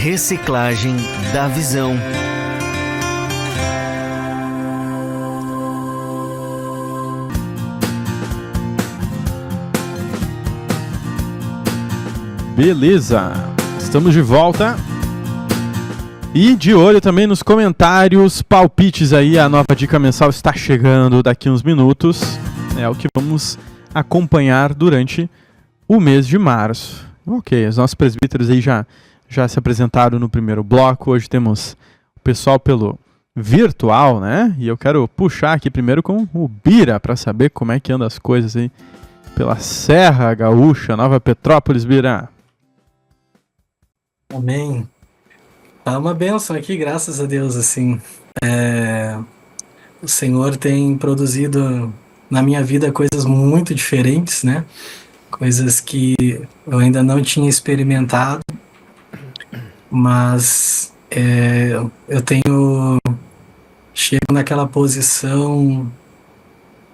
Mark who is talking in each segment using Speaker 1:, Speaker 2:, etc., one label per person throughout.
Speaker 1: Reciclagem da visão.
Speaker 2: Beleza, estamos de volta. E de olho também nos comentários, palpites aí, a nova dica mensal está chegando daqui uns minutos. É o que vamos acompanhar durante o mês de março. Ok, os nossos presbíteros aí já se apresentaram no primeiro bloco. Hoje temos o pessoal pelo virtual, né? E eu quero puxar aqui primeiro com o Bira para saber como é que andam as coisas aí pela Serra Gaúcha, Nova Petrópolis, Bira.
Speaker 3: Amém. Tá uma bênção aqui, graças a Deus, assim. O Senhor tem produzido na minha vida coisas muito diferentes, né? Coisas que eu ainda não tinha experimentado, mas chego naquela posição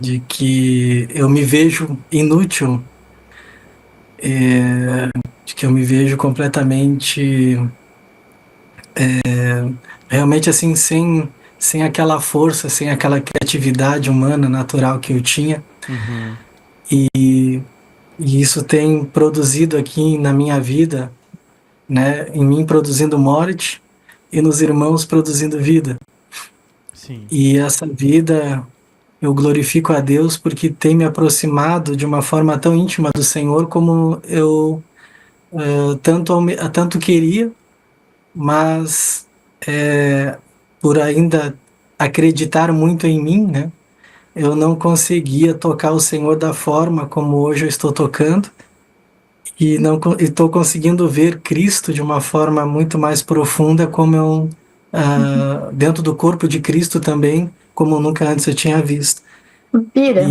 Speaker 3: de que eu me vejo inútil, de que eu me vejo completamente realmente assim, sem aquela força, sem aquela criatividade humana natural que eu tinha.
Speaker 2: Uhum.
Speaker 3: E isso tem produzido aqui na minha vida, né, em mim produzindo morte e nos irmãos produzindo vida.
Speaker 2: Sim.
Speaker 3: E essa vida eu glorifico a Deus porque tem por de uma forma tão íntima do Senhor como eu tanto queria, mas por ainda acreditar muito em mim, né, eu não conseguia tocar o Senhor da forma como hoje eu estou tocando, e estou conseguindo ver Cristo de uma forma muito mais profunda, como eu dentro do corpo de Cristo também, como nunca antes eu tinha visto.
Speaker 4: Bira,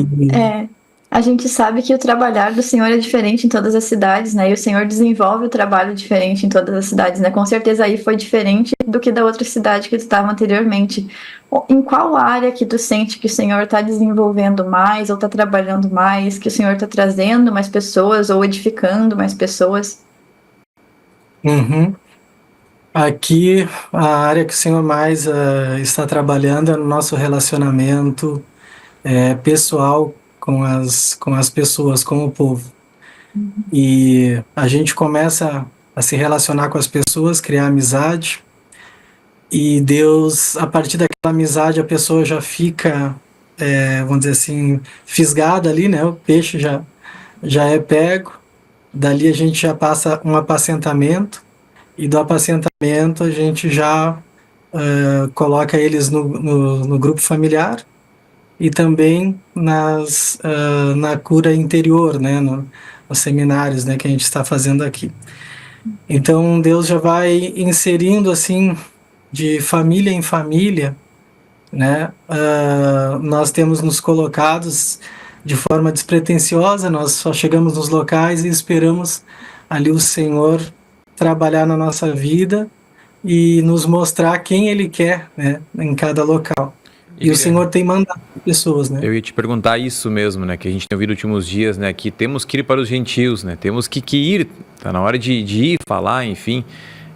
Speaker 4: a gente sabe que o trabalhar do Senhor é diferente em todas as cidades, né? E o Senhor desenvolve o trabalho diferente em todas as cidades, né? Com certeza aí foi diferente do que da outra cidade que tu estava anteriormente. Em qual área que tu sente que o Senhor está desenvolvendo mais, ou está trabalhando mais, que o Senhor está trazendo mais pessoas, ou edificando mais pessoas?
Speaker 3: Uhum. Aqui, a área que o Senhor mais está trabalhando é no nosso relacionamento pessoal com as pessoas, com o povo. E a gente começa a se relacionar com as pessoas, criar amizade, e Deus, a partir daquela amizade, a pessoa já fica, vamos dizer assim, fisgada ali, né? O peixe já é pego, dali a gente já passa um apacentamento, e do apacentamento a gente já coloca eles no grupo familiar, e também na cura interior, né, nos seminários, né, que a gente está fazendo aqui. Então Deus já vai inserindo assim de família em família, né? Nós temos nos colocados de forma despretensiosa, nós só chegamos nos locais e esperamos ali o Senhor trabalhar na nossa vida e nos mostrar quem Ele quer, né, em cada local. E o Senhor tem mandado pessoas, né?
Speaker 5: Eu ia te perguntar isso mesmo, né? Que a gente tem ouvido nos últimos dias, né? Que temos que ir para os gentios, né? Temos que ir, tá na hora de ir, falar, enfim.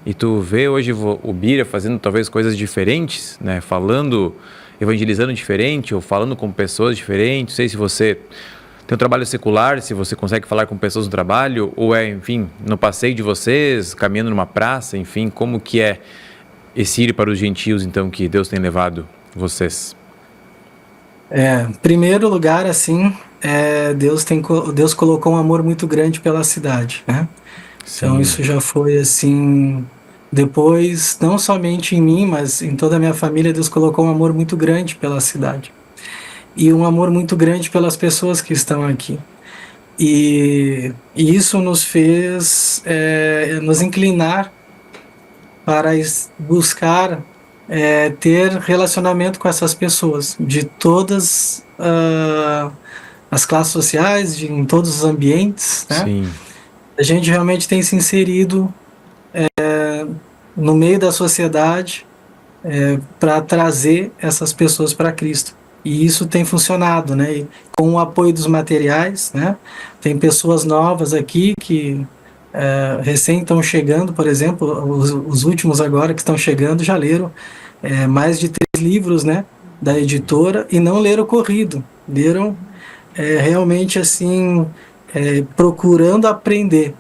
Speaker 5: E tu vê hoje o Bira fazendo talvez coisas diferentes, né? Falando, evangelizando diferente, ou falando com pessoas diferentes. Não sei se você tem um trabalho secular, se você consegue falar com pessoas no trabalho, ou enfim, no passeio de vocês, caminhando numa praça, enfim. Como que é esse ir para os gentios, então, que Deus tem levado vocês?
Speaker 3: Em primeiro lugar, assim, Deus colocou um amor muito grande pela cidade, né?
Speaker 5: Sim.
Speaker 3: Então isso já foi assim, depois, não somente em mim, mas em toda a minha família, Deus colocou um amor muito grande pela cidade. E um amor muito grande pelas pessoas que estão aqui. E isso nos fez nos inclinar para buscar ter relacionamento com essas pessoas, de todas as classes sociais, em todos os ambientes, né?
Speaker 5: Sim.
Speaker 3: A gente realmente tem se inserido no meio da sociedade para trazer essas pessoas para Cristo. E isso tem funcionado, né? E com o apoio dos materiais, né? Tem pessoas novas aqui que recém estão chegando, por exemplo, os últimos agora que estão chegando já leram mais de 3 livros, né, da editora, e não leram corrido, leram realmente assim, procurando aprender,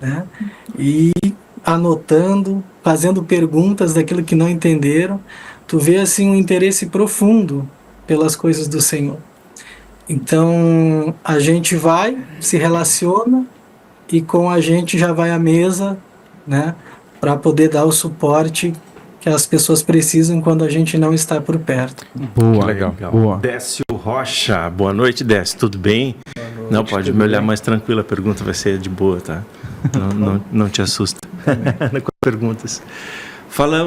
Speaker 3: né, e anotando, fazendo perguntas daquilo que não entenderam. Tu vê assim um interesse profundo pelas coisas do Senhor. Então a gente vai, se relaciona, e com a gente já vai à mesa, né, para poder dar o suporte que as pessoas precisam quando a gente não está por perto.
Speaker 2: Boa,
Speaker 5: legal.
Speaker 2: boa.
Speaker 6: Décio Rocha, boa noite, Décio, tudo bem?
Speaker 3: Noite,
Speaker 6: Não, pode me olhar mais tranquilo, a pergunta vai ser de boa, tá? Não te assusta com as perguntas.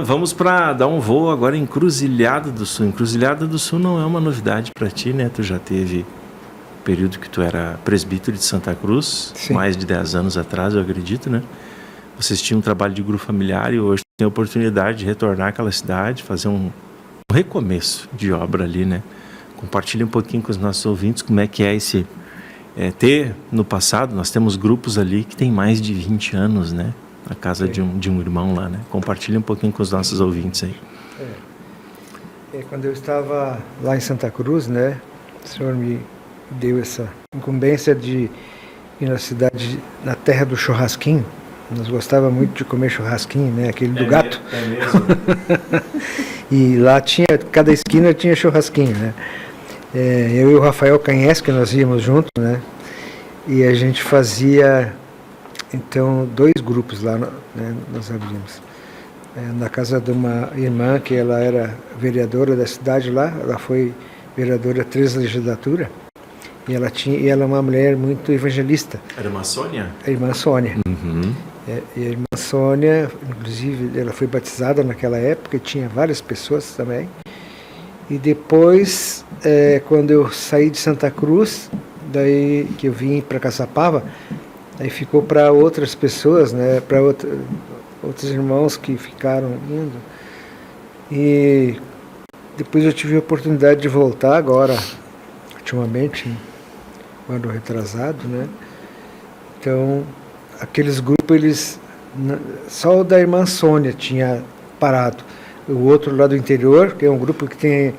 Speaker 6: Vamos para dar um voo agora em Encruzilhada do Sul. Encruzilhada do Sul não é uma novidade para ti, né? Tu já teve período que tu era presbítero de Santa Cruz,
Speaker 7: Sim.
Speaker 6: mais de 10 anos atrás, eu acredito, né? Vocês tinham um trabalho de grupo familiar e hoje tem a oportunidade de retornar àquela cidade, fazer um recomeço de obra ali, né? Compartilhe um pouquinho com os nossos ouvintes como é que é esse... ter, no passado, nós temos grupos ali que tem mais de 20 anos, né? Na casa de um irmão lá, né? Compartilhe um pouquinho com os nossos ouvintes aí.
Speaker 7: Quando eu estava lá em Santa Cruz, né? O senhor me deu essa incumbência de ir na cidade, na terra do churrasquinho. Nós gostávamos muito de comer churrasquinho, né? Aquele do gato.
Speaker 6: É mesmo?
Speaker 7: E lá cada esquina tinha churrasquinho, né? Eu e o Rafael Canhes, que nós íamos juntos, né? E a gente fazia, então, 2 grupos lá, né? Nós abrimos. Na casa de uma irmã, que ela era vereadora da cidade lá, ela foi vereadora 3 legislaturas. E ela é uma mulher muito evangelista.
Speaker 6: Era a irmã Sônia?
Speaker 7: A irmã Sônia.
Speaker 6: Uhum.
Speaker 7: E a irmã Sônia, inclusive, ela foi batizada naquela época e tinha várias pessoas também. E depois, quando eu saí de Santa Cruz, daí que eu vim para Caçapava, aí ficou para outras pessoas, né? Para outros irmãos que ficaram indo. E depois eu tive a oportunidade de voltar agora, ultimamente, no ano retrasado, né? Então, aqueles grupos, só o da irmã Sônia tinha parado. O outro lá do interior, que é um grupo que tem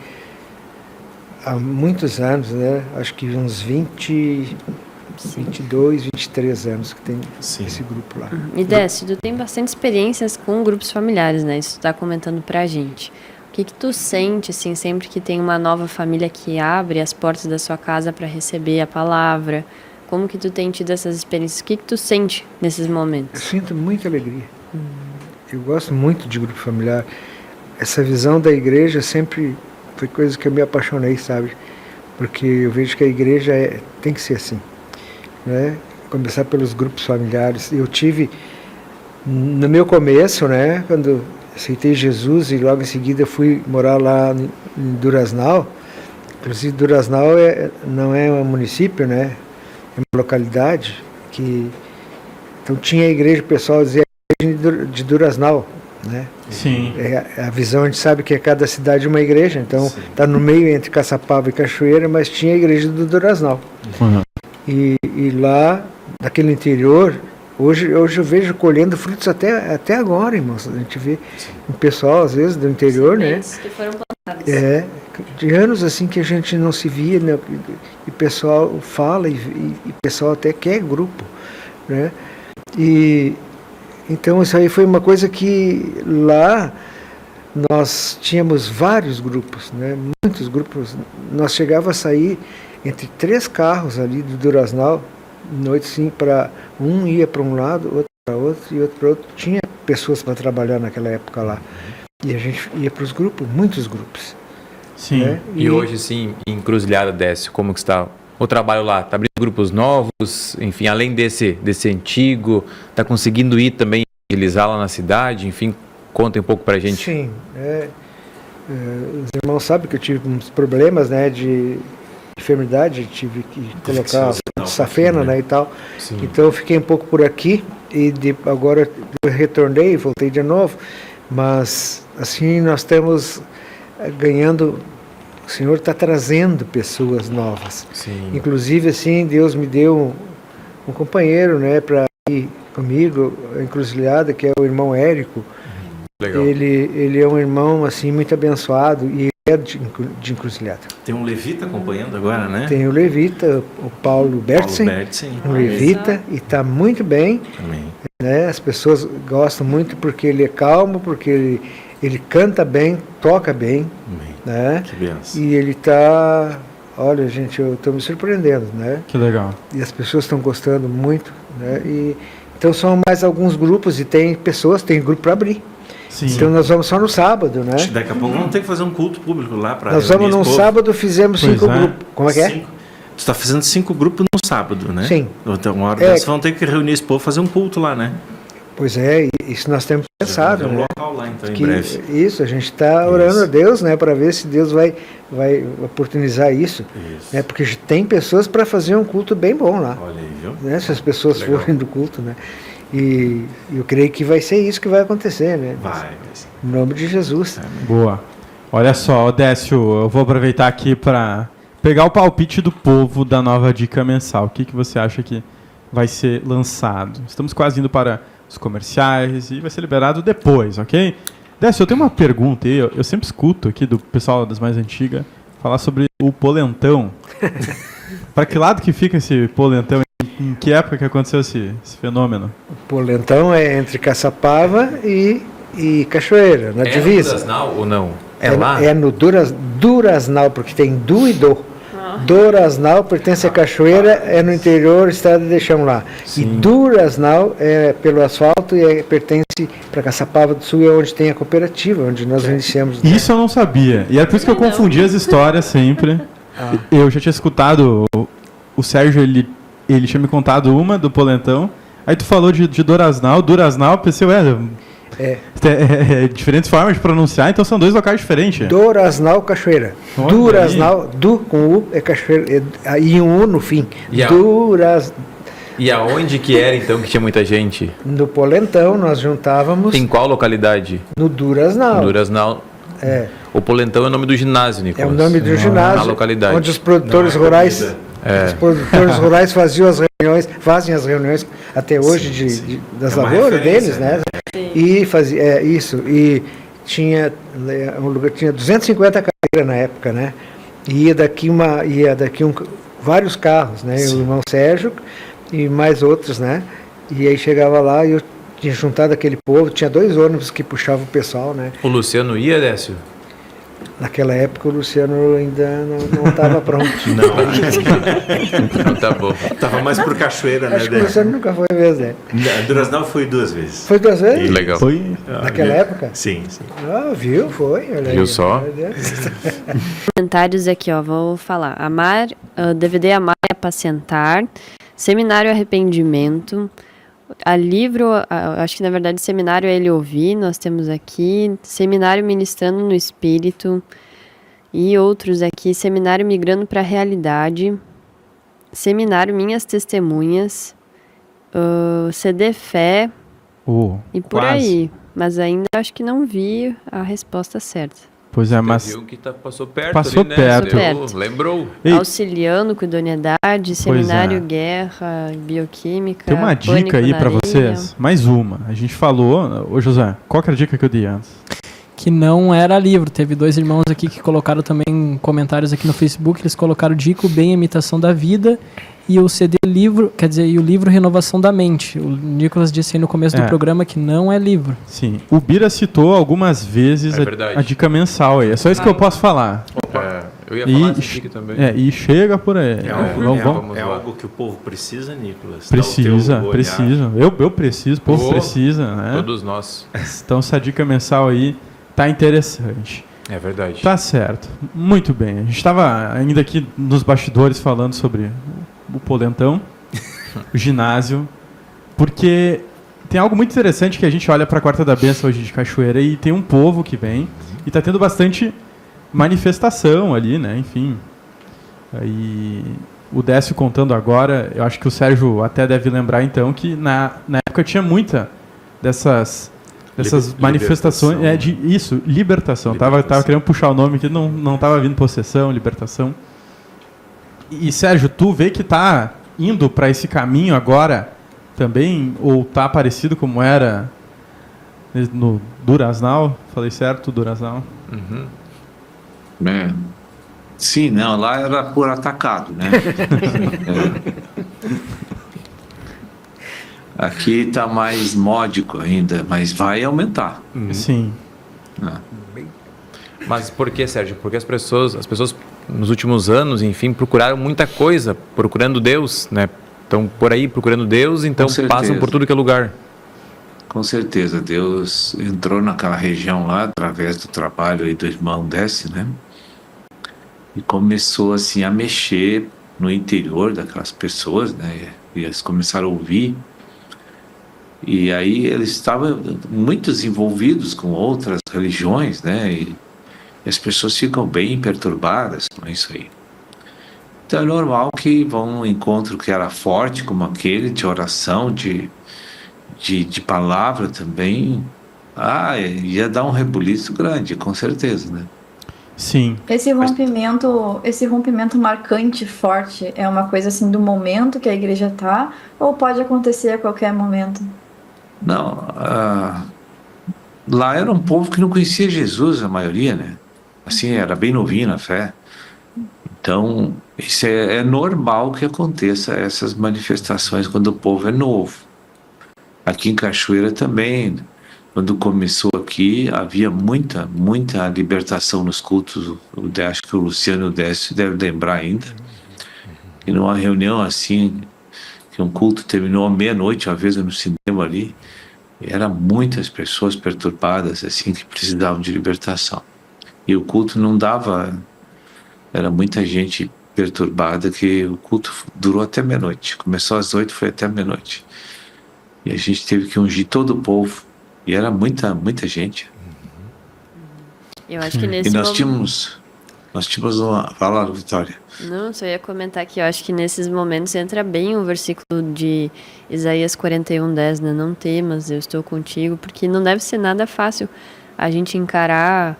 Speaker 7: há muitos anos, né? Acho que uns 22, 23 anos que tem esse grupo lá.
Speaker 8: E Décio, tu tem bastante experiências com grupos familiares, né? Isso tu tá comentando pra gente. O que tu sente, assim, sempre que tem uma nova família que abre as portas da sua casa para receber a palavra? Como que tu tem tido essas experiências? O que tu sente nesses momentos?
Speaker 7: Eu sinto muita alegria. Eu gosto muito de grupo familiar. Essa visão da igreja sempre foi coisa que eu me apaixonei, sabe? Porque eu vejo que a igreja tem que ser assim, né? Começar pelos grupos familiares. Eu tive, no meu começo, né, quando aceitei Jesus e logo em seguida fui morar lá em Duraznal. Inclusive Duraznal não é um município, né? É uma localidade que... Então tinha a igreja, o pessoal dizia a igreja de Duraznal, né?
Speaker 2: Sim.
Speaker 7: A visão, a gente sabe que cada cidade é uma igreja, então está no meio entre Caçapava e Cachoeira, mas tinha a igreja do Duraznal.
Speaker 2: Uhum.
Speaker 7: E lá, naquele interior, hoje eu vejo colhendo frutos até agora, irmãos. A gente vê um pessoal, às vezes, do interior, né?
Speaker 8: Que foram plantados.
Speaker 7: De anos assim que a gente não se via, né? E o pessoal fala e o pessoal até quer grupo, né? E então isso aí foi uma coisa que lá nós tínhamos vários grupos, né? Muitos grupos. Nós chegava a sair entre 3 carros ali do Duraznal, noite sim, para um ia para um lado, outro para outro e outro para outro. Tinha pessoas para trabalhar naquela época lá. E a gente ia para os grupos, muitos grupos.
Speaker 2: Sim.
Speaker 7: Né?
Speaker 5: E hoje, sim, em Encruzilhada, Décio, como que está o trabalho lá? Está abrindo grupos novos? Enfim, além desse antigo, está conseguindo ir também evangelizar lá na cidade? Enfim, conta um pouco para a gente.
Speaker 7: Sim. Os irmãos sabem que eu tive uns problemas, né, de enfermidade, tive que colocar safena, né, e tal. Sim. Então eu fiquei um pouco por aqui e agora eu retornei, voltei de novo. Mas assim nós estamos ganhando, o Senhor está trazendo pessoas novas.
Speaker 5: Sim.
Speaker 7: Inclusive assim Deus me deu um companheiro, né, para ir comigo, a Encruzilhada, que é o irmão Érico.
Speaker 5: Legal.
Speaker 7: Ele é um irmão assim muito abençoado e é de Encruzilhada.
Speaker 6: Tem um levita acompanhando agora, né?
Speaker 7: Tem o levita, o Paulo Bertsen, um levita, e está muito bem.
Speaker 6: Amém.
Speaker 7: Né? As pessoas gostam muito porque ele é calmo, porque ele canta bem, toca bem.
Speaker 6: Amém.
Speaker 7: Né?
Speaker 6: Que benção.
Speaker 7: E ele está... Olha, gente, eu estou me surpreendendo, né?
Speaker 2: Que legal.
Speaker 7: E as pessoas estão gostando muito, né? E, então são mais alguns grupos e tem grupo para abrir.
Speaker 2: Sim.
Speaker 7: Então nós vamos só no sábado, né?
Speaker 6: Daqui a pouco vamos ter que fazer um culto público lá para
Speaker 7: Nós vamos num sábado, fizemos 5 grupos. Como é que é?
Speaker 6: Tu está fazendo 5 grupos no sábado, né?
Speaker 7: Sim.
Speaker 6: Então uma hora dessas vão ter que reunir esse povo e fazer um culto lá, né?
Speaker 7: Pois é, isso nós temos pensado,
Speaker 6: um
Speaker 7: né?
Speaker 6: local lá, então, em breve.
Speaker 7: Isso, a gente está orando a Deus, né? Para ver se Deus vai oportunizar isso. Né? Porque tem pessoas para fazer um culto bem bom lá.
Speaker 6: Olha aí, viu?
Speaker 7: Né? Se as pessoas forem do culto, né? E eu creio que vai ser isso que vai acontecer, né?
Speaker 6: Vai.
Speaker 7: Em nome de Jesus.
Speaker 2: Boa. Olha só, Décio, eu vou aproveitar aqui para pegar o palpite do povo da nova dica mensal. O que você acha que vai ser lançado? Estamos quase indo para os comerciais e vai ser liberado depois, ok? Décio, eu tenho uma pergunta aí. Eu sempre escuto aqui do pessoal das mais antigas falar sobre o polentão. Para que lado que fica esse polentão? Em que época que aconteceu esse fenômeno?
Speaker 7: O polentão é entre Caçapava e Cachoeira, na divisa.
Speaker 5: É no Duraznal ou não? É lá?
Speaker 7: É no Duraznal, porque tem Du e Do. Duraznal pertence à Cachoeira, é no interior, estado de Chão lá.
Speaker 2: Sim.
Speaker 7: E Duraznal é pelo asfalto e pertence para Caçapava do Sul, é onde tem a cooperativa, onde nós iniciamos.
Speaker 2: Isso eu não sabia. E é por isso que eu confundia as histórias sempre. Eu já tinha escutado o Sérgio, ele tinha me contado uma do polentão. Aí tu falou de Duraznal, eu pensei, diferentes formas de pronunciar, então são 2 locais diferentes.
Speaker 7: Duraznal, Cachoeira.
Speaker 2: Olha
Speaker 7: Duraznal, Du com U é Cachoeira, e um U no fim.
Speaker 5: E aonde que era então que tinha muita gente?
Speaker 7: No polentão nós juntávamos.
Speaker 5: Em qual localidade?
Speaker 7: No Duraznal.
Speaker 5: Duraznal. O polentão é o nome do ginásio, Nicolas.
Speaker 7: É o nome do ginásio.
Speaker 5: Na localidade.
Speaker 7: Onde os produtores rurais. Os produtores rurais fazem as reuniões até hoje das lavouras deles, né? E fazia isso. E tinha um lugar, tinha 250 cadeiras na época, né? E ia daqui vários carros, né? O irmão Sérgio e mais outros, né? E aí chegava lá e eu tinha juntado aquele povo, tinha 2 ônibus que puxavam o pessoal, né?
Speaker 5: O Luciano ia, Décio?
Speaker 7: Naquela época o Luciano ainda não estava pronto.
Speaker 5: Não, tá bom.
Speaker 6: Tava mais por Cachoeira, né?
Speaker 7: Acho que o Luciano nunca foi mesmo, né?
Speaker 6: Duraznal foi 2 vezes.
Speaker 7: Foi 2 vezes?
Speaker 5: Legal.
Speaker 2: Foi.
Speaker 7: Naquela época?
Speaker 6: Sim.
Speaker 7: Viu? Foi. Olha
Speaker 5: Viu
Speaker 7: aí,
Speaker 5: só?
Speaker 8: Comentários aqui, ó, vou falar. DVD Amar e Apacentar, Seminário Arrependimento, acho que na verdade Seminário é Ele Ouvir, nós temos aqui, Seminário Ministrando no Espírito, e outros aqui, Seminário Migrando para a Realidade, Seminário Minhas Testemunhas, CD Fé, e por aí. Mas ainda acho que não vi a resposta certa.
Speaker 2: Pois é, mas...
Speaker 5: Viu que passou perto
Speaker 2: Passou
Speaker 5: ali, né?
Speaker 2: perto.
Speaker 5: Lembrou.
Speaker 8: Auxiliando com idoneidade, Seminário Guerra, Bioquímica.
Speaker 2: Tem uma dica aí para vocês. Mais uma. A gente falou... Ô José, qual que era a dica que eu dei antes?
Speaker 9: Que não era livro. Teve 2 irmãos aqui que colocaram também comentários aqui no Facebook. Eles colocaram Dico Bem, Imitação da Vida, e o CD livro, quer dizer, e o livro Renovação da Mente. O Nicolas disse aí no começo do programa que não é livro.
Speaker 2: Sim. O Bira citou algumas vezes a dica mensal aí. É só isso que eu posso falar.
Speaker 5: Eu ia falar essa dica também.
Speaker 2: E chega por aí.
Speaker 6: É algo que o povo precisa, Nicolas?
Speaker 2: Precisa. Eu preciso, o povo precisa, né?
Speaker 5: Todos nós.
Speaker 2: Então essa dica mensal aí tá interessante.
Speaker 5: É verdade.
Speaker 2: Tá certo. Muito bem. A gente estava ainda aqui nos bastidores falando sobre o polentão, o ginásio, porque tem algo muito interessante que a gente olha para a Quarta da Bênção hoje de Cachoeira e tem um povo que vem e está tendo bastante manifestação ali, né? Enfim. Aí o Décio contando agora, eu acho que o Sérgio até deve lembrar então que na época tinha muita dessas manifestações, libertação. Tava querendo puxar o nome aqui, não tava vindo possessão, libertação. E Sérgio, tu vê que tá indo para esse caminho agora também, ou tá parecido como era no Duraznal? Falei certo, Duraznal?
Speaker 10: Sim, não, lá era por atacado, né? Aqui está mais módico ainda, mas vai aumentar.
Speaker 2: Sim.
Speaker 5: Mas por que, Sérgio? Porque as pessoas nos últimos anos, enfim, procuraram muita coisa, procurando Deus, né? Estão por aí procurando Deus, então passam por tudo que é lugar.
Speaker 10: Com certeza, Deus entrou naquela região lá, através do trabalho aí do irmão Desce, né? E começou assim a mexer no interior daquelas pessoas, né? E eles começaram a ouvir. E aí eles estavam muito envolvidos com outras religiões, né? E as pessoas ficam bem perturbadas com isso aí. Então é normal que vão num encontro que era forte, como aquele, de oração, de palavra também. Ia dar um rebuliço grande, com certeza, né?
Speaker 2: Sim.
Speaker 4: Esse rompimento marcante, forte, é uma coisa assim do momento que a igreja tá, ou pode acontecer a qualquer momento?
Speaker 10: Não, lá era um povo que não conhecia Jesus, a maioria, né? Assim, era bem novinho na fé. Então, isso é normal que aconteça essas manifestações quando o povo é novo. Aqui em Cachoeira também, quando começou aqui, havia muita libertação nos cultos. Acho que o Luciano Décio deve lembrar ainda. E numa reunião assim, que um culto terminou à meia-noite, uma vez no cinema ali, eram muitas pessoas perturbadas, assim, que precisavam de libertação. E o culto não dava, era muita gente perturbada, que o culto durou até meia-noite. Começou às 8, foi até meia-noite. E a gente teve que ungir todo o povo. E era muita gente.
Speaker 8: Eu acho que nesse
Speaker 10: E nós tínhamos uma... Fala, Vitória.
Speaker 8: Não, só ia comentar que eu acho que nesses momentos entra bem o versículo de Isaías 41:10, né? Não temas, eu estou contigo, porque não deve ser nada fácil a gente encarar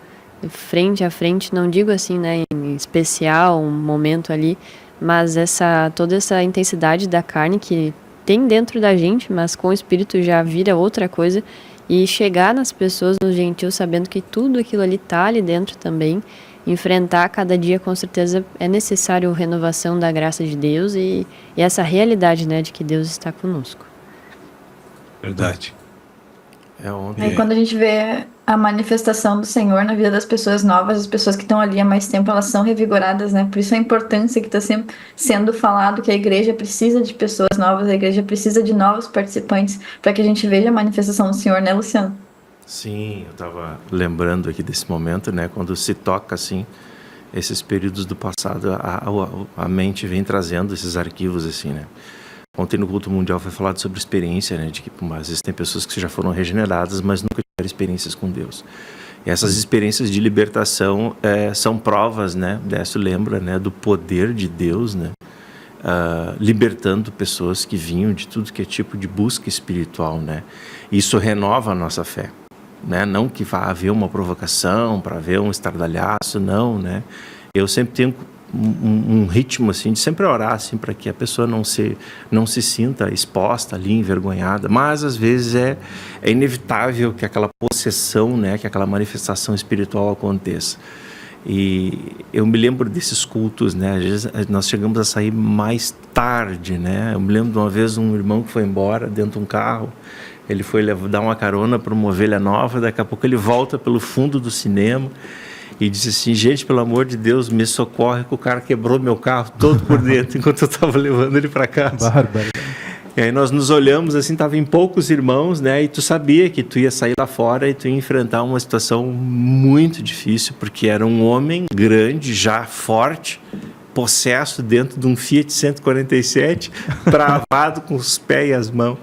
Speaker 8: frente a frente, não digo assim, né, em especial, um momento ali, mas toda essa intensidade da carne que tem dentro da gente, mas com o Espírito já vira outra coisa, e chegar nas pessoas, nos gentios, sabendo que tudo aquilo ali tá ali dentro também. Enfrentar cada dia, com certeza, é necessário renovação da graça de Deus e essa realidade, né, de que Deus está conosco.
Speaker 10: Verdade.
Speaker 4: Aí quando a gente vê a manifestação do Senhor na vida das pessoas novas, as pessoas que estão ali há mais tempo, elas são revigoradas, né? Por isso a importância que está sempre sendo falado, que a igreja precisa de pessoas novas, a igreja precisa de novos participantes, para que a gente veja a manifestação do Senhor, né, Luciano?
Speaker 6: Sim, eu estava lembrando aqui desse momento, né, quando se toca assim esses períodos do passado, a mente vem trazendo esses arquivos assim, né. Ontem no culto mundial foi falado sobre experiência, né, de que às vezes tem pessoas que já foram regeneradas, mas nunca tiveram experiências com Deus. E essas experiências de libertação são provas, né, Décio lembra, né, do poder de Deus, né, libertando pessoas que vinham de tudo que é tipo de busca espiritual, né. Isso renova a nossa fé. Né? Não que vá haver uma provocação para haver um estardalhaço, não, né? Eu sempre tenho um ritmo assim de sempre orar assim para que a pessoa não se sinta exposta ali, envergonhada, mas às vezes é inevitável que aquela possessão, né, que aquela manifestação espiritual aconteça. E eu me lembro desses cultos, né? Às vezes nós chegamos a sair mais tarde, né? Eu me lembro de uma vez um irmão que foi embora dentro de um carro. Ele foi dar uma carona para uma ovelha nova, daqui a pouco ele volta pelo fundo do cinema e disse assim: gente, pelo amor de Deus, me socorre que o cara quebrou meu carro todo por dentro enquanto eu estava levando ele para casa.
Speaker 2: Bárbaro.
Speaker 6: E aí nós nos olhamos assim, tava em poucos irmãos, né? E tu sabia que tu ia sair lá fora e tu ia enfrentar uma situação muito difícil, porque era um homem grande, já forte, possesso dentro de um Fiat 147, travado com os pés e as mãos.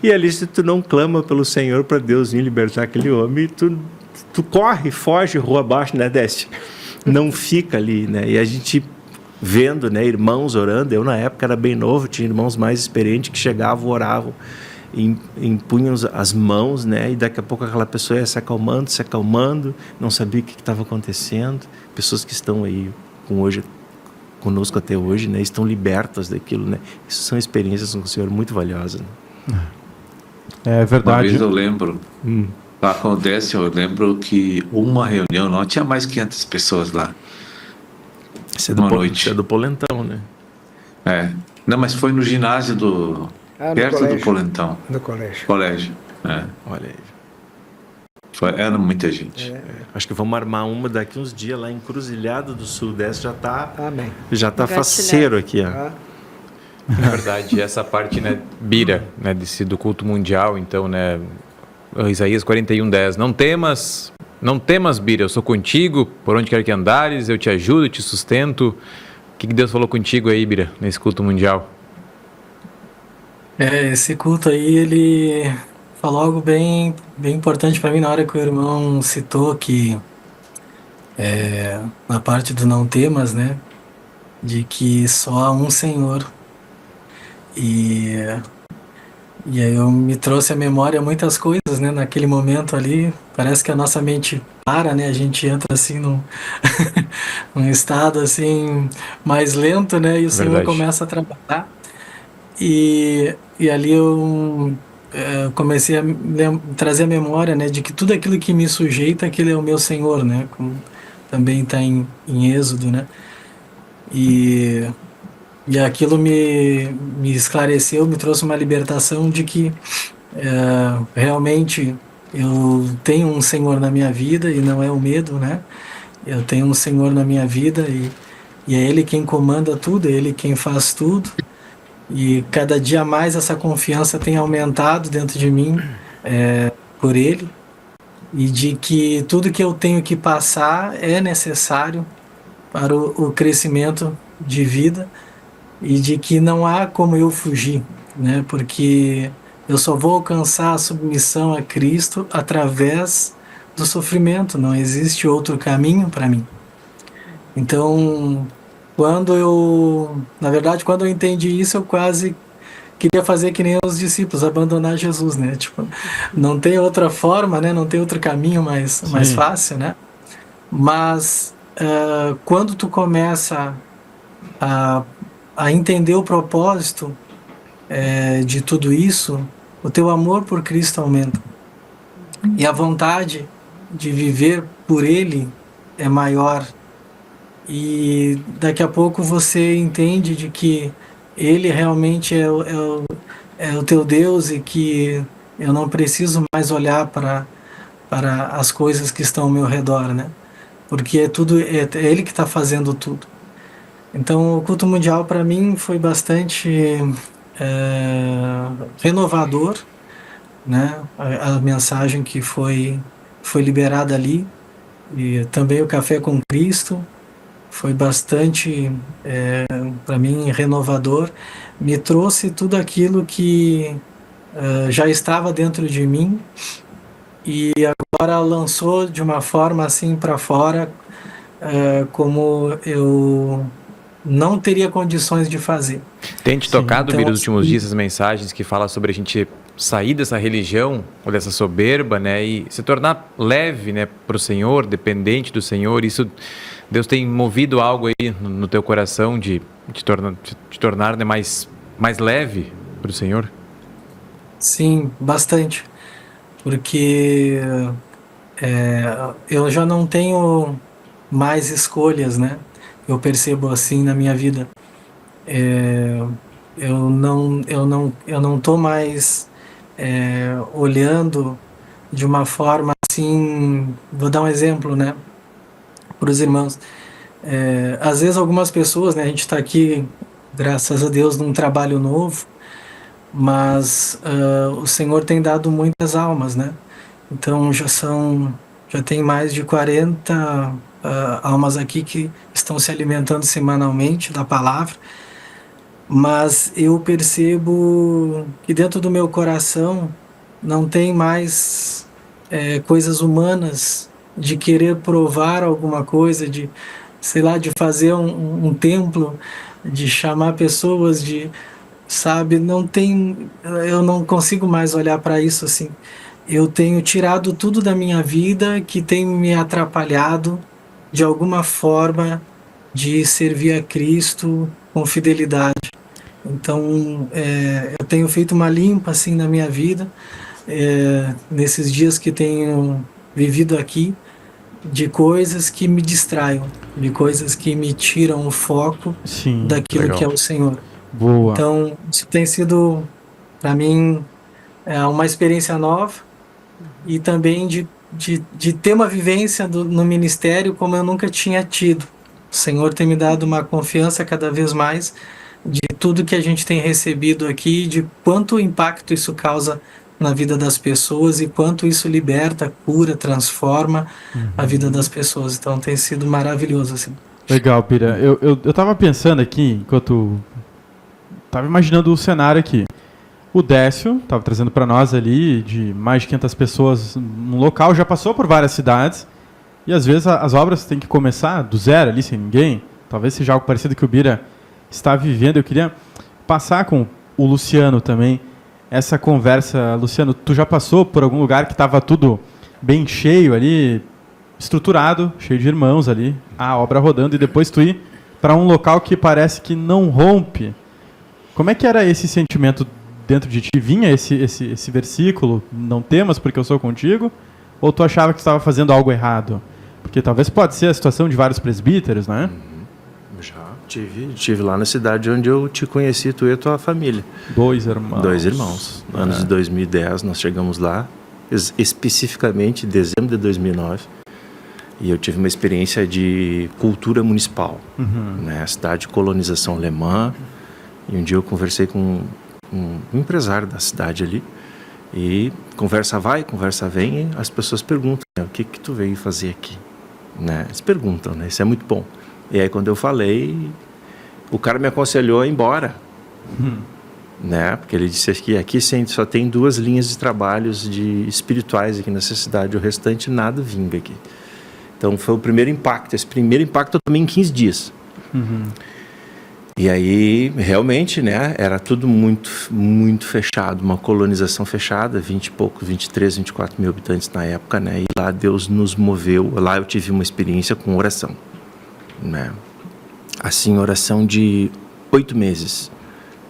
Speaker 6: E ali, se tu não clama pelo Senhor para Deus vir libertar aquele homem, tu corre, foge rua abaixo, né, Décio? Não fica ali, né? E a gente vendo, né, irmãos orando. Eu, na época, era bem novo, tinha irmãos mais experientes que chegavam, oravam, impunham as mãos, né? E daqui a pouco aquela pessoa ia se acalmando, não sabia o que estava acontecendo. Pessoas que estão aí conosco até hoje, né? Estão libertas daquilo, né? Isso são experiências com o Senhor muito valiosas, né?
Speaker 2: É
Speaker 10: Uma
Speaker 2: verdade.
Speaker 10: vez eu lembro, acontece, eu lembro que uma reunião, não tinha mais 500 pessoas lá.
Speaker 6: Você
Speaker 10: Uma noite.
Speaker 6: Você é do Polentão, né?
Speaker 10: Não, mas foi no ginásio
Speaker 7: no
Speaker 10: perto
Speaker 7: colégio.
Speaker 10: do Polentão.
Speaker 7: No colégio.
Speaker 10: Colégio.
Speaker 6: Olha aí.
Speaker 10: Era muita gente.
Speaker 6: Acho que vamos armar uma daqui uns dias lá em Encruzilhada do Sudeste.
Speaker 7: Amém.
Speaker 6: Já tá faceiro aqui, ó.
Speaker 5: Na verdade, essa parte, né, Bira, né, do culto mundial, então, né, Isaías 41:10, não temas, Bira, eu sou contigo, por onde quer que andares, eu te ajudo, eu te sustento. O que Deus falou contigo aí, Bira, nesse culto mundial?
Speaker 3: Esse culto aí, ele falou algo bem, bem importante para mim na hora que o irmão citou que, na parte do não temas, né, de que só há um Senhor. E aí eu me trouxe à memória muitas coisas, né, naquele momento ali, parece que a nossa mente para, né, a gente entra assim num estado assim mais lento, né, e o Senhor começa a trabalhar. E ali eu comecei a trazer a memória, né, de que tudo aquilo que me sujeita, aquele é o meu Senhor, né, como também está em Êxodo, né, e aquilo me esclareceu, me trouxe uma libertação de que realmente eu tenho um Senhor na minha vida e não é o medo, né, eu tenho um Senhor na minha vida e é Ele quem comanda tudo, é Ele quem faz tudo. E cada dia mais essa confiança tem aumentado dentro de mim por Ele, e de que tudo que eu tenho que passar é necessário para o crescimento de vida, e de que não há como eu fugir, né? Porque eu só vou alcançar a submissão a Cristo através do sofrimento, não existe outro caminho para mim. Então, quando eu entendi isso, eu quase queria fazer que nem os discípulos, abandonar Jesus, né? Tipo, não tem outra forma, né? Não tem outro caminho mais fácil, né? Mas quando tu começa a entender o propósito de tudo isso, o teu amor por Cristo aumenta. E a vontade de viver por Ele é maior. E daqui a pouco você entende de que Ele realmente é o teu Deus, e que eu não preciso mais olhar para as coisas que estão ao meu redor, né? Porque é Ele que está fazendo tudo. Então o culto mundial para mim foi bastante renovador, né? A mensagem que foi liberada ali, e também o Café com Cristo foi bastante, para mim, renovador. Me trouxe tudo aquilo que já estava dentro de mim, e agora lançou de uma forma assim para fora, como eu não teria condições de fazer.
Speaker 5: Tem te tocado, Bira, nos últimos dias, essas mensagens que falam sobre a gente sair dessa religião, ou dessa soberba, né, e se tornar leve, né, para o Senhor, dependente do Senhor? Isso, Deus tem movido algo aí no teu coração de te tornar, né, mais leve para o Senhor?
Speaker 3: Sim, bastante. Porque eu já não tenho mais escolhas, né? Eu percebo assim na minha vida. Eu não tô mais olhando de uma forma assim. Vou dar um exemplo, né, para os irmãos. Às vezes algumas pessoas, né, a gente está aqui, graças a Deus, num trabalho novo, mas o Senhor tem dado muitas almas, né? Então já tem mais de 40 almas aqui que estão se alimentando semanalmente da palavra. Mas eu percebo que dentro do meu coração não tem mais coisas humanas, de querer provar alguma coisa, de, sei lá, de fazer um templo, de chamar pessoas, sabe, eu não consigo mais olhar para isso assim. Eu tenho tirado tudo da minha vida que tem me atrapalhado de alguma forma de servir a Cristo com fidelidade. Então, eu tenho feito uma limpa assim na minha vida, nesses dias que tenho vivido aqui, de coisas que me distraiam, de coisas que me tiram o foco
Speaker 2: Sim,
Speaker 3: daquilo
Speaker 5: legal.
Speaker 3: que é o Senhor.
Speaker 2: boa.
Speaker 3: Então, isso tem sido, para mim, uma experiência nova e também de ter uma vivência no ministério como eu nunca tinha tido. O Senhor tem me dado uma confiança cada vez mais de tudo que a gente tem recebido aqui, de quanto impacto isso causa na vida das pessoas e quanto isso liberta, cura, transforma a vida das pessoas. Então tem sido maravilhoso, assim.
Speaker 2: Legal, Bira. Eu tava pensando aqui, enquanto tava imaginando o cenário aqui. O Décio tava trazendo para nós ali de mais de 500 pessoas no local, já passou por várias cidades e às vezes as obras têm que começar do zero ali, sem ninguém. Talvez seja algo parecido que o Bira está vivendo. Eu queria passar com o Luciano também essa conversa. Luciano, tu já passou por algum lugar que estava tudo bem cheio ali, estruturado, cheio de irmãos ali, a obra rodando, e depois tu ir para um local que parece que não rompe? Como é que era esse sentimento dentro de ti? Vinha esse versículo, não temas porque eu sou contigo? Ou tu achava que tu estava fazendo algo errado? Porque talvez pode ser a situação de vários presbíteros, né?
Speaker 6: Já tive lá na cidade onde eu te conheci, tu e a tua família.
Speaker 2: 2 irmãos.
Speaker 6: 2 irmãos. No ano de 2010 nós chegamos lá, especificamente em dezembro de 2009. E eu tive uma experiência de cultura municipal, né? A cidade de colonização alemã. E um dia eu conversei com um empresário da cidade ali. E conversa vai, conversa vem, e as pessoas perguntam, né, o que tu veio fazer aqui? Né? Eles perguntam, né? Isso é muito bom. E aí quando eu falei, o cara me aconselhou a ir embora. Né? Porque ele disse que aqui só tem 2 linhas de trabalhos espirituais aqui nessa cidade, o restante nada vinga aqui. Então foi o primeiro impacto. Esse primeiro impacto eu tomei em 15 dias. E aí, realmente, né, era tudo muito, muito fechado, uma colonização fechada, 20 e pouco, 23, 24 mil habitantes na época, né, e lá Deus nos moveu, lá eu tive uma experiência com oração, né, assim, oração de 8 meses,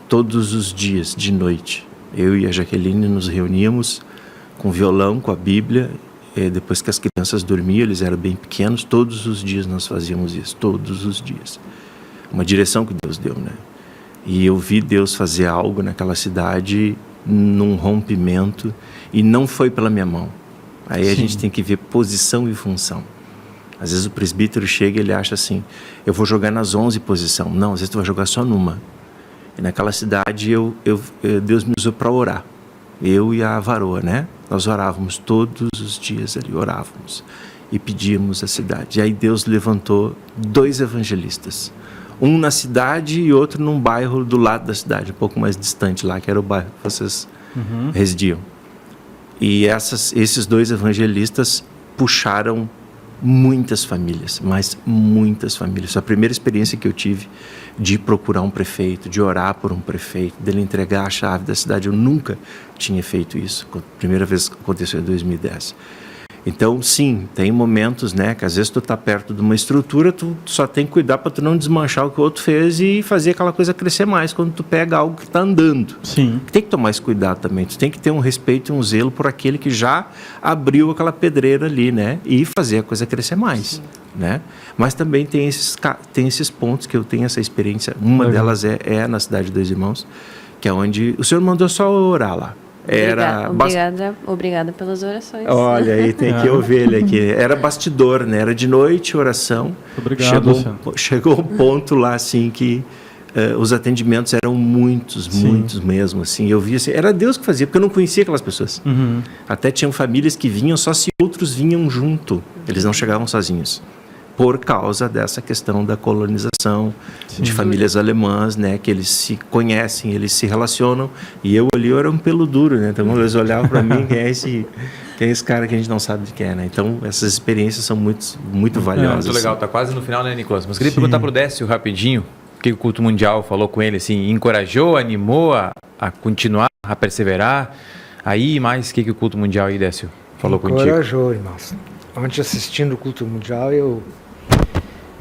Speaker 6: todos os dias, de noite, eu e a Jaqueline nos reuníamos com violão, com a Bíblia, e depois que as crianças dormiam, eles eram bem pequenos, todos os dias nós fazíamos isso, todos os dias. Uma direção que Deus deu, né? E eu vi Deus fazer algo naquela cidade, num rompimento, e não foi pela minha mão. Aí a gente tem que ver posição e função. Às vezes o presbítero chega e ele acha assim, eu vou jogar nas 11 posição. Não, às vezes tu vai jogar só numa. E naquela cidade Deus me usou para orar. Eu e a varoa, né? Nós orávamos todos os dias ali, orávamos. E pedíamos a cidade. E aí Deus levantou 2 evangelistas. Um na cidade e outro num bairro do lado da cidade, um pouco mais distante lá, que era o bairro que vocês residiam. E esses 2 evangelistas puxaram muitas famílias, mas muitas famílias. Foi a primeira experiência que eu tive de procurar um prefeito, de orar por um prefeito, dele entregar a chave da cidade. Eu nunca tinha feito isso. A primeira vez que aconteceu em 2010. Então, sim, tem momentos, né, que às vezes tu tá perto de uma estrutura, tu só tem que cuidar para tu não desmanchar o que o outro fez e fazer aquela coisa crescer mais quando tu pega algo que tá andando.
Speaker 2: Sim.
Speaker 6: Tem que tomar esse cuidado também, tu tem que ter um respeito e um zelo por aquele que já abriu aquela pedreira ali, né, e fazer a coisa crescer mais, né. Mas também tem esses pontos que eu tenho essa experiência, uma delas é na cidade de 2 Irmãos, que é onde o senhor mandou só orar lá.
Speaker 8: Obrigada pelas orações.
Speaker 6: Olha, aí tem que ouvir ele aqui. Era bastidor, né? Era de noite, oração.
Speaker 2: Obrigado, Luciano.
Speaker 6: Chegou um ponto lá, assim, que os atendimentos eram muitos mesmo, assim. Eu via assim, era Deus que fazia, porque eu não conhecia aquelas pessoas. Até tinham famílias que vinham só se outros vinham junto. Eles não chegavam sozinhos. Por causa dessa questão da colonização, de famílias alemãs, né, que eles se conhecem, eles se relacionam, e eu ali era um pelo duro, né, então eles olhavam para mim, quem é esse cara que a gente não sabe de quem é, né, então essas experiências são muito valiosas.
Speaker 5: Muito legal, tá quase no final, né, Nicolas? Mas queria perguntar pro Décio rapidinho, o que o Culto Mundial falou com ele, assim, encorajou, animou a continuar, a perseverar, aí mais o que o Culto Mundial aí, Décio, falou contigo?
Speaker 7: Encorajou, irmãos. Ontem assistindo o Culto Mundial,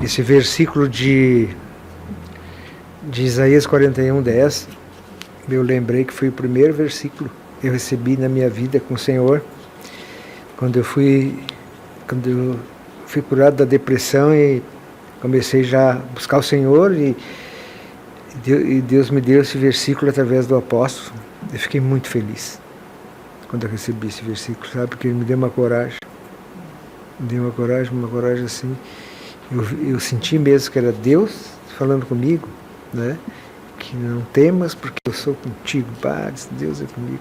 Speaker 7: esse versículo de de Isaías 41:10, eu lembrei que foi o primeiro versículo que eu recebi na minha vida com o Senhor, quando eu fui curado da depressão e comecei já a buscar o Senhor, e Deus me deu esse versículo através do apóstolo. Eu fiquei muito feliz quando eu recebi esse versículo, sabe? Porque ele me deu uma coragem. Me deu uma coragem assim. Eu senti mesmo que era Deus falando comigo, né? Que não temas porque eu sou contigo. Deus é comigo.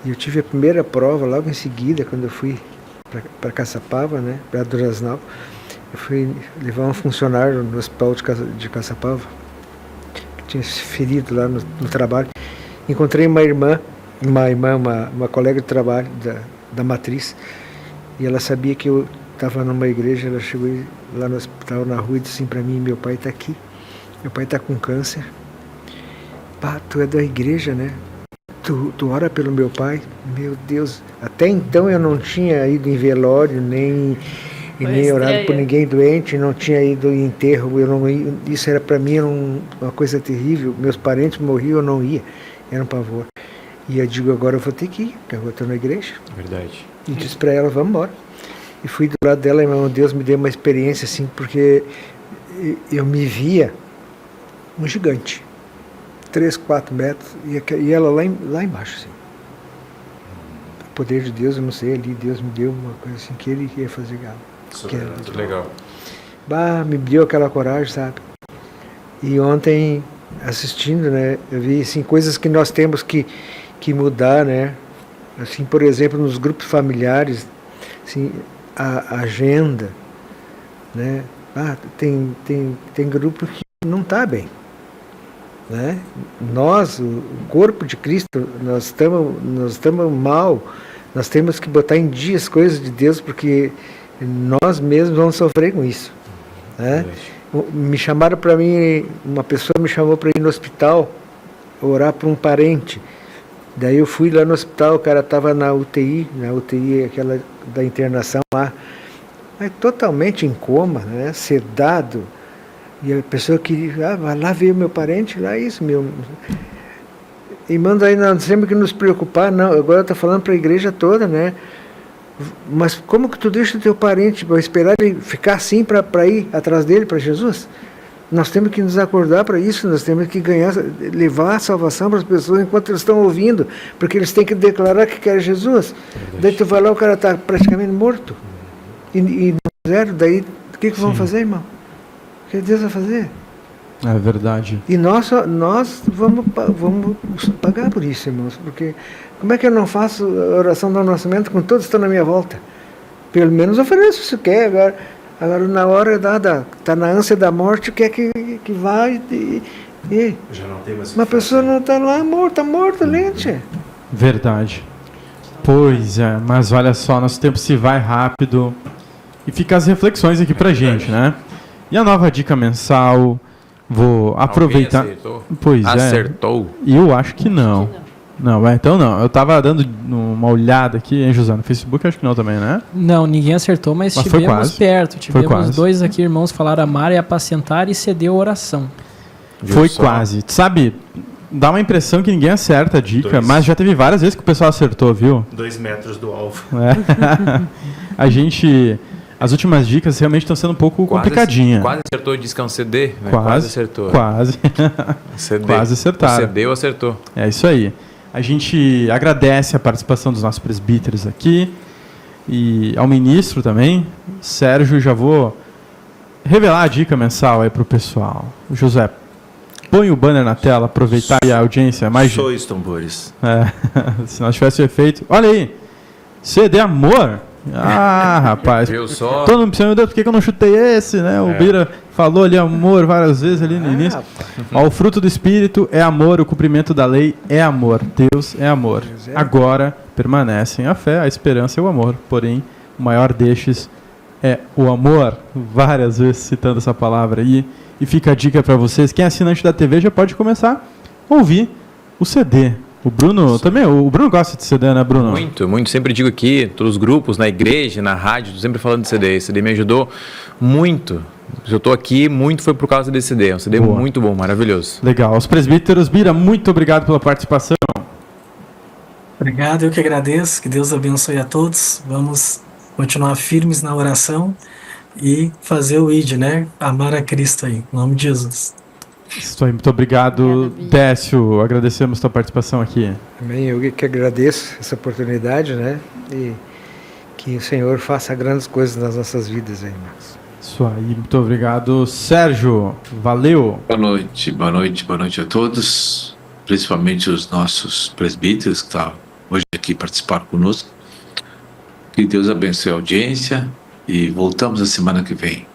Speaker 7: E eu tive a primeira prova logo em seguida, quando eu fui para Caçapava, né? Para Duraznal. Eu fui levar um funcionário no hospital de Caçapava, que tinha se ferido lá no trabalho. Encontrei uma colega de trabalho da matriz, e ela sabia que eu estava numa igreja. Ela chegou lá no hospital, na rua, e disse assim para mim: meu pai está aqui, meu pai está com câncer. Tu é da igreja, né? Tu ora pelo meu pai? Meu Deus, até então eu não tinha ido em velório, nem orado por ninguém doente, não tinha ido em enterro. Isso era para mim uma coisa terrível. Meus parentes morriam, eu não ia, era um pavor. E eu digo: agora eu vou ter que ir, porque eu estou na igreja.
Speaker 5: Verdade.
Speaker 7: E disse para ela: vamos embora. E fui do lado dela, e meu Deus me deu uma experiência assim, porque eu me via um gigante, 3, 4 metros, e ela lá embaixo, assim. O poder de Deus, eu não sei, ali Deus me deu uma coisa assim, que ele ia fazer galo.
Speaker 5: Que legal.
Speaker 7: Me deu aquela coragem, sabe? E ontem, assistindo, né, eu vi assim, coisas que nós temos que mudar, né? Assim, por exemplo, nos grupos familiares, assim, a agenda, né? Tem grupo que não está bem, né? Nós, o corpo de Cristo, nós estamos mal. Nós temos que botar em dia as coisas de Deus, porque nós mesmos vamos sofrer com isso, né? Me chamaram para mim, uma pessoa me chamou para ir no hospital orar por um parente. Daí eu fui lá no hospital, o cara estava na UTI aquela da internação lá, mas totalmente em coma, né? Sedado. E a pessoa queria: vai lá ver o meu parente, lá isso, meu. Irmãos, aí nós temos que nos preocupar. Não, agora está falando para a igreja toda, né? Mas como que tu deixa o teu parente para esperar ele ficar assim para ir atrás dele, para Jesus? Nós temos que nos acordar para isso, nós temos que levar a salvação para as pessoas enquanto eles estão ouvindo, porque eles têm que declarar que querem Jesus. Daí tu vai lá, o cara está praticamente morto. E não fizeram, daí o que vão fazer, irmão? O que Deus vai fazer?
Speaker 2: É verdade.
Speaker 7: E nós vamos pagar por isso, irmãos, porque como é que eu não faço a oração do nascimento quando todos estão na minha volta? Pelo menos ofereço se quer. Agora na hora está na ânsia da morte, quer que vai
Speaker 6: Já não tem mais.
Speaker 7: uma pessoa não está lá morta, lente.
Speaker 2: Verdade. Pois é, mas olha só, nosso tempo se vai rápido. E fica as reflexões aqui pra gente, né? E a nova dica mensal, vou aproveitar.
Speaker 5: Alguém acertou?
Speaker 2: Pois
Speaker 5: Acertou?
Speaker 2: E eu acho que não. Não, então não. Eu tava dando uma olhada aqui, hein, José? No Facebook, acho que não também, né?
Speaker 9: Não, ninguém acertou, mas
Speaker 2: foi
Speaker 9: tivemos
Speaker 2: quase.
Speaker 9: perto. Tivemos
Speaker 2: Foi quase.
Speaker 9: 2 aqui, irmãos, falaram amar e apacentar e ceder a oração.
Speaker 2: Foi quase. Sabe, dá uma impressão que ninguém acerta a dica, mas já teve várias vezes que o pessoal acertou, viu?
Speaker 6: 2 metros do alvo.
Speaker 2: As últimas dicas realmente estão sendo um pouco complicadinhas.
Speaker 5: Quase acertou, disse que é um CD, né?
Speaker 2: Quase
Speaker 5: acertou.
Speaker 2: Quase.
Speaker 5: CD.
Speaker 2: Quase acertaram.
Speaker 5: O CD acertou.
Speaker 2: É isso aí. A gente agradece a participação dos nossos presbíteros aqui e ao ministro também. Sérgio, já vou revelar a dica mensal aí para o pessoal. José, põe o banner na tela, aproveitar a audiência.
Speaker 6: Sois tambores.
Speaker 2: Se nós tivesse o efeito. Olha aí, CD Amor. Rapaz.
Speaker 5: Viu só?
Speaker 2: Todo mundo pensando: meu Deus, por que eu não chutei esse, né? O Bira falou ali amor várias vezes ali no início. O fruto do Espírito é amor, o cumprimento da lei é amor. Deus é amor. Agora permanecem a fé, a esperança e o amor. Porém, o maior destes é o amor. Várias vezes citando essa palavra aí. E fica a dica para vocês: quem é assinante da TV já pode começar a ouvir o CD O Bruno também, o Bruno gosta de CD, né, Bruno?
Speaker 5: Muito, muito. Sempre digo aqui, todos os grupos, na igreja, na rádio, sempre falando de CD. Esse CD me ajudou muito. Se eu tô aqui, muito foi por causa desse CD. É um CD muito bom, maravilhoso.
Speaker 2: Legal. Os presbíteros, Bira, muito obrigado pela participação.
Speaker 3: Obrigado, eu que agradeço. Que Deus abençoe a todos. Vamos continuar firmes na oração e fazer o ID, né? Amar a Cristo aí, em nome de Jesus.
Speaker 2: Isso aí, muito obrigado, Décio. Agradecemos a tua participação aqui.
Speaker 7: Também eu que agradeço essa oportunidade, né? E que o Senhor faça grandes coisas nas nossas vidas aí, irmãos.
Speaker 2: Isso aí, muito obrigado. Sérgio, valeu.
Speaker 10: Boa noite a todos, principalmente os nossos presbíteros que estão hoje aqui participar conosco. Que Deus abençoe a audiência e voltamos a semana que vem.